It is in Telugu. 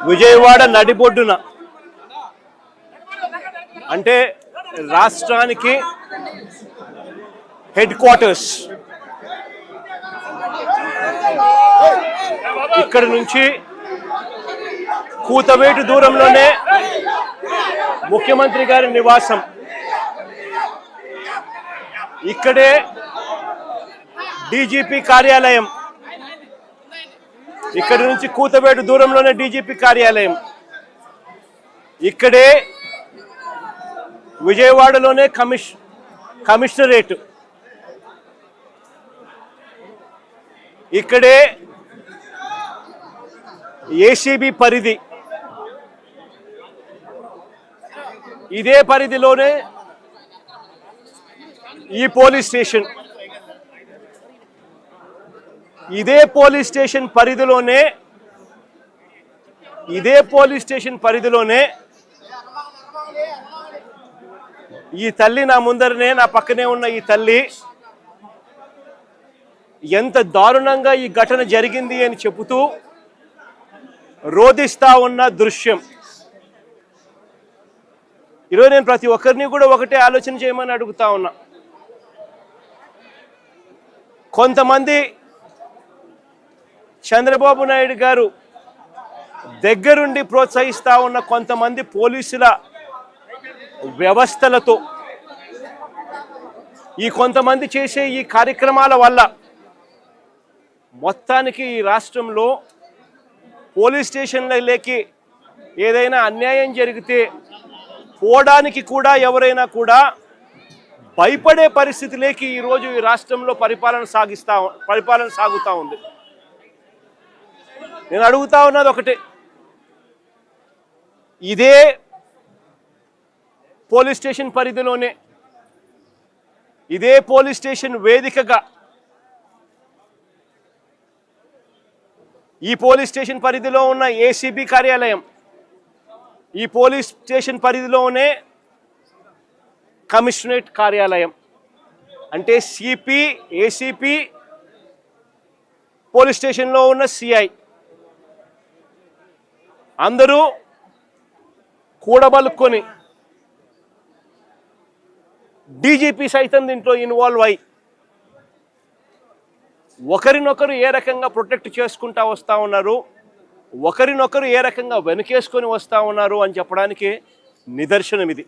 విజయవాడ నడిపొడ్డున అంటే రాష్ట్రానికి హెడ్ క్వార్టర్స్. ఇక్కడ నుంచి కూతవేటు దూరంలోనే ముఖ్యమంత్రి గారి నివాసం. ఇక్కడే డీజీపీ కార్యాలయం. ఇక్కడి నుంచి కూతవేటు దూరంలోనే డీజీపీ కార్యాలయం. ఇక్కడే విజయవాడలోనే కమిషనరేట్. ఇక్కడే ఏసీబీ పరిధి. ఇదే పరిధిలోనే ఈ పోలీస్ స్టేషన్. ఇదే పోలీస్ స్టేషన్ పరిధిలోనే ఈ తల్లి, నా ముందరనే నా పక్కనే ఉన్న ఈ తల్లి ఎంత దారుణంగా ఈ ఘటన జరిగింది అని చెబుతూ రోధిస్తా ఉన్న దృశ్యం. ఈరోజు నేను ప్రతి ఒక్కరిని కూడా ఒకటే ఆలోచన చేయమని అడుగుతా ఉన్నా. కొంతమంది చంద్రబాబు నాయుడు గారు దగ్గరుండి ప్రోత్సహిస్తా ఉన్న కొంతమంది పోలీసుల వ్యవస్థలతో ఈ కొంతమంది చేసే ఈ కార్యక్రమాల వల్ల మొత్తానికి ఈ రాష్ట్రంలో పోలీస్ స్టేషన్లకి ఏదైనా అన్యాయం జరిగితే పోవడానికి కూడా ఎవరైనా కూడా భయపడే పరిస్థితిలోకి ఈరోజు ఈ రాష్ట్రంలో పరిపాలన సాగుతూ ఉంది. నేను అడుగుతా ఉన్నది ఒకటే, ఇదే పోలీస్ స్టేషన్ పరిధిలోనే, ఇదే పోలీస్ స్టేషన్ వేదికగా ఈ పోలీస్ స్టేషన్ పరిధిలో ఉన్న ఏసీబీ కార్యాలయం, ఈ పోలీస్ స్టేషన్ పరిధిలోనే కమిషనరేట్ కార్యాలయం. అంటే సిపి, ఏసీపీ, పోలీస్ స్టేషన్లో ఉన్న సిఐ అందరూ కూడబలుక్కొని డీజీపీ సైతం దీంట్లో ఇన్వాల్వ్ అయ్యి ఒకరినొకరు ఏ రకంగా ప్రొటెక్ట్ చేసుకుంటా వస్తూ ఉన్నారు, ఒకరినొకరు ఏ రకంగా వెనుకేసుకొని వస్తూ ఉన్నారు అని చెప్పడానికి నిదర్శనం ఇది.